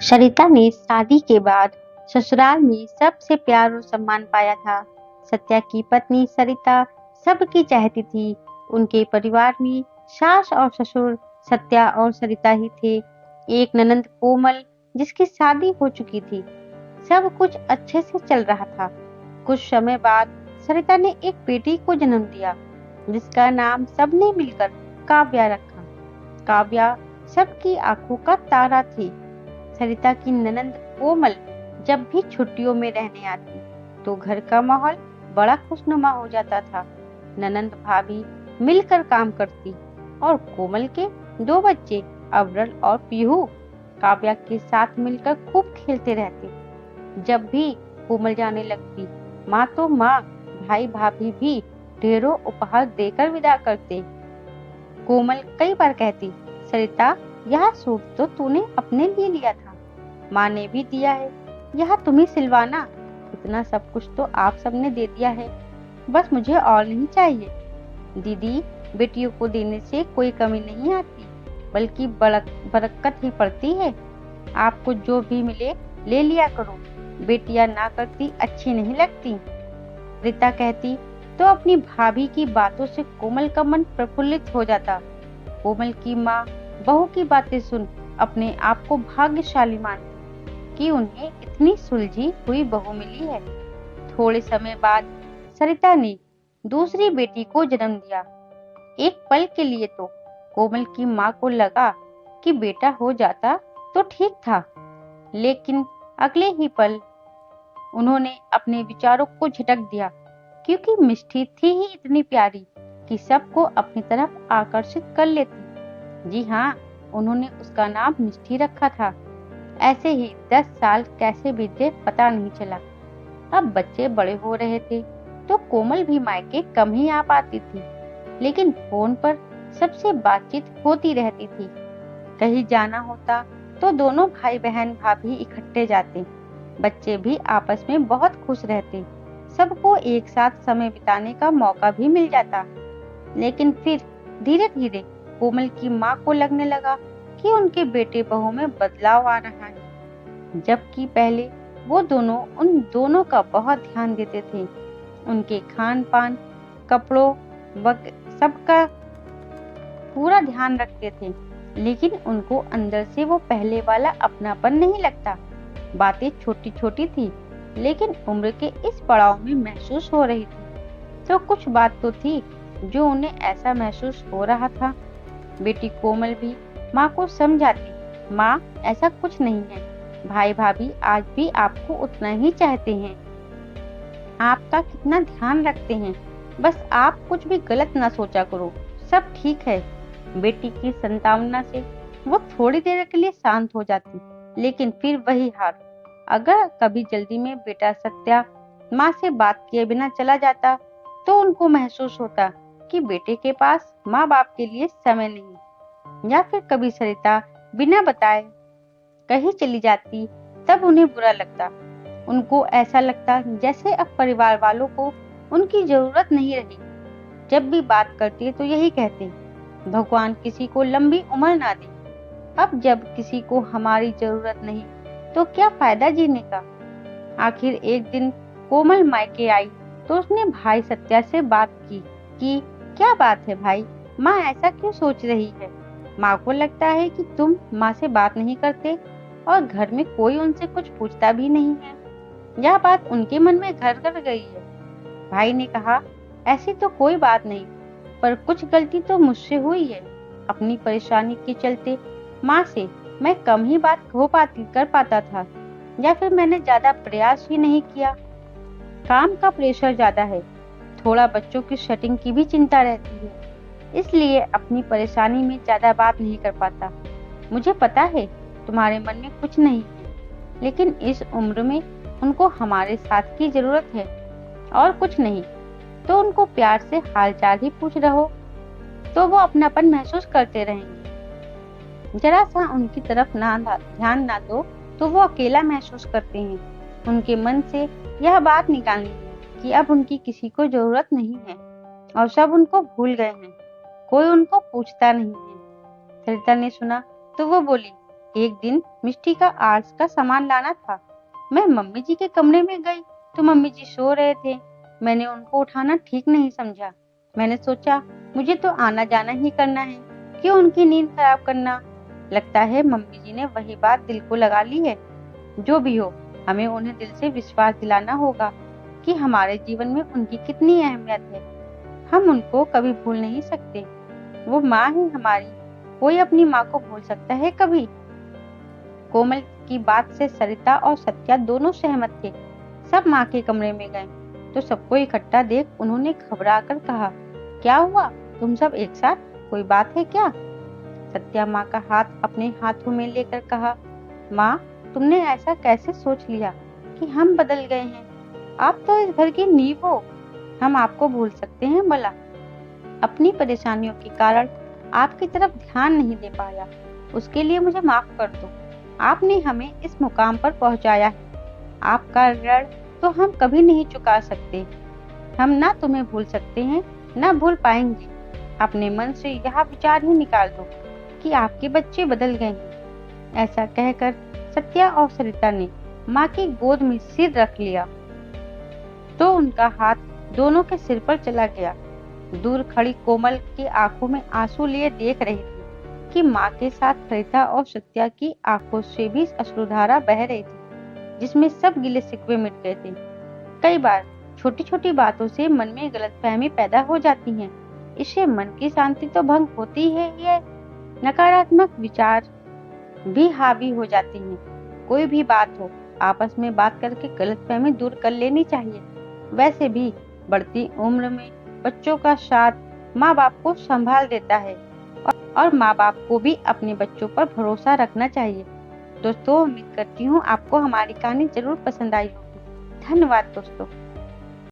सरिता ने शादी के बाद ससुराल में सबसे प्यार और सम्मान पाया था। सत्या की पत्नी सरिता सबकी चाहती थी। उनके परिवार में सास और ससुर सत्या और सरिता ही थे। एक ननंद कोमल जिसकी शादी हो चुकी थी। सब कुछ अच्छे से चल रहा था। कुछ समय बाद सरिता ने एक बेटी को जन्म दिया जिसका नाम सबने मिलकर काव्या रखा। काव्या सबकी आंखों का तारा थी। सरिता की ननंद कोमल जब भी छुट्टियों में रहने आती तो घर का माहौल बड़ा खुशनुमा हो जाता था। ननंद भाभी मिलकर काम करती और कोमल के दो बच्चे अवरल और पीहू काव्या के साथ मिलकर खूब खेलते रहते। जब भी कोमल जाने लगती माँ तो माँ, भाई भाभी भी ढेरों उपहार देकर विदा करते। कोमल कई बार कहती, सरिता यह सूट तो तूने अपने लिए लिया था, माँ ने भी दिया है, यह तुम्हें सिलवाना। इतना सब कुछ तो आप सबने दे दिया है, बस मुझे और नहीं चाहिए। दीदी, बेटियों को देने से कोई कमी नहीं आती, बल्कि बरकत ही पड़ती है। आपको जो भी मिले ले लिया करो, बेटियां ना करती अच्छी नहीं लगती। रीता कहती तो अपनी भाभी की बातों से कोमल का मन प्रफुल्लित हो जाता। कोमल की माँ बहू की बातें सुन अपने आप को भाग्यशाली मानती कि उन्हें इतनी सुलझी हुई बहू मिली है। थोड़े समय बाद सरिता ने दूसरी बेटी को जन्म दिया। एक पल के लिए तो कोमल की माँ को लगा कि बेटा हो जाता तो ठीक था, लेकिन अगले ही पल उन्होंने अपने विचारों को झटक दिया, क्योंकि मिष्टी थी ही इतनी प्यारी कि सबको अपनी तरफ आकर्षित कर लेती। जी हाँ, उन्होंने उसका नाम मिष्टी रखा था। ऐसे ही 10 साल कैसे बीते पता नहीं चला। अब बच्चे बड़े हो रहे थे तो कोमल भी मायके कम ही आ पाती थी, लेकिन फोन पर सबसे बातचीत होती रहती थी। कहीं जाना होता तो दोनों भाई बहन भाभी इकट्ठे जाते। बच्चे भी आपस में बहुत खुश रहते। सबको एक साथ समय बिताने का मौका भी मिल जाता। लेकिन फिर धीरे धीरे कोमल की माँ को लगने लगा कि उनके बेटे बहू में बदलाव आ रहा है। जबकि पहले वो दोनों उन दोनों का बहुत ध्यान देते थे, उनके खान पान, कपड़ों सबका पूरा ध्यान रखते थे, लेकिन उनको अंदर से वो पहले वाला अपनापन नहीं लगता। बातें छोटी छोटी थी, लेकिन उम्र के इस पड़ाव में महसूस हो रही थी। तो कुछ बात तो थी जो उन्हें ऐसा महसूस हो रहा था। बेटी कोमल भी माँ को समझाती, माँ ऐसा कुछ नहीं है, भाई भाभी आज भी आपको उतना ही चाहते हैं, आपका कितना ध्यान रखते हैं, बस आप कुछ भी गलत ना सोचा करो, सब ठीक है। बेटी की संतावना से वो थोड़ी देर के लिए शांत हो जाती, लेकिन फिर वही हार। अगर कभी जल्दी में बेटा सत्या माँ से बात किए बिना चला जाता तो उनको महसूस होता कि बेटे के पास माँ बाप के लिए समय नहीं। या फिर कभी सरिता बिना बताए कहीं चली जाती, तब उन्हें बुरा लगता। उनको ऐसा लगता जैसे अब परिवार वालों को उनकी जरूरत नहीं रही। जब भी बात करती तो यही कहते, भगवान किसी को लंबी उम्र ना दे। अब जब किसी को हमारी जरूरत नहीं तो क्या फायदा जीने का। आखिर एक दिन कोमल मायके आई तो उसने भाई सत्या से बात की कि क्या बात है भाई, माँ ऐसा क्यों सोच रही है। माँ को लगता है कि तुम माँ से बात नहीं करते और घर में कोई उनसे कुछ पूछता भी नहीं है। यह बात उनके मन में घर कर गई है। भाई ने कहा, ऐसी तो कोई बात नहीं, पर कुछ गलती तो मुझसे हुई है। अपनी परेशानी के चलते माँ से मैं कम ही बात कर पाता था, या फिर मैंने ज्यादा प्रयास ही नहीं किया। काम का प्रेशर ज्यादा है, थोड़ा बच्चों की सेटिंग की भी चिंता रहती है, इसलिए अपनी परेशानी में ज्यादा बात नहीं कर पाता। मुझे पता है तुम्हारे मन में कुछ नहीं है, लेकिन इस उम्र में उनको हमारे साथ की जरूरत है और कुछ नहीं। तो उनको प्यार से हालचाल ही पूछ रहो तो वो अपनापन महसूस करते रहेंगे। जरा सा उनकी तरफ ध्यान ना दो तो वो अकेला महसूस करते हैं। उनके मन से यह बात निकालनी है कि अब उनकी किसी को जरूरत नहीं है और सब उनको भूल गए हैं, कोई उनको पूछता नहीं है। सरिता ने सुना तो वो बोली, एक दिन मिष्टी का आर्ट्स का सामान लाना था। मैं मम्मी जी के कमरे में गई तो मम्मी जी सो रहे थे। मैंने उनको उठाना ठीक नहीं समझा। मैंने सोचा मुझे तो आना जाना ही करना है, क्यों उनकी नींद खराब करना। लगता है मम्मी जी ने वही बात दिल को लगा ली है। जो भी हो, हमें उन्हें दिल से विश्वास दिलाना होगा कि हमारे जीवन में उनकी कितनी अहमियत है। हम उनको कभी भूल नहीं सकते। वो माँ है हमारी। कोई अपनी माँ को भूल सकता है कभी? कोमल की बात से सरिता और सत्या दोनों सहमत थे। सब माँ के कमरे में गए तो सबको इकट्ठा देख उन्होंने घबरा कर कहा, क्या हुआ? तुम सब एक साथ? कोई बात है क्या? सत्या माँ का हाथ अपने हाथों में लेकर कहा, माँ, तुमने ऐसा कैसे सोच लिया कि हम बदल गए हैं? आप तो इस घर की नींव हो। हम आपको भूल सकते हैं भला? अपनी परेशानियों के कारण आपकी तरफ ध्यान नहीं दे पाया, उसके लिए मुझे माफ कर दो। आपने हमें इस मुकाम पर पहुंचाया है। आपका ऋण तो हम कभी नहीं चुका सकते। हम ना तुम्हें भूल सकते हैं, ना भूल पाएंगे। अपने मन से यह विचार ही निकाल दो कि आपके बच्चे बदल गए हैं। ऐसा कहकर सत्या और सरिता ने माँ की गोद में सिर रख लिया तो उनका हाथ दोनों के सिर पर चला गया। दूर खड़ी कोमल की आंखों में आंसू लिए देख रही थी कि माँ के साथ सरिता और सत्या की आंखों से भी अश्रुधारा बह रही थी, जिसमें सब गिले शिकवे मिट गए थे। कई बार छोटी छोटी बातों से मन में गलतफहमी पैदा हो जाती है। इससे मन की शांति तो भंग होती है, ये नकारात्मक विचार भी हावी हो जाती हैं। कोई भी बात हो, आपस में बात करके गलतफहमी दूर कर लेनी चाहिए। वैसे भी बढ़ती उम्र में बच्चों का साथ माँ बाप को संभाल देता है और माँ बाप को भी अपने बच्चों पर भरोसा रखना चाहिए। दोस्तों, उम्मीद करती हूँ आपको हमारी कहानी जरूर पसंद आई होगी। धन्यवाद दोस्तों।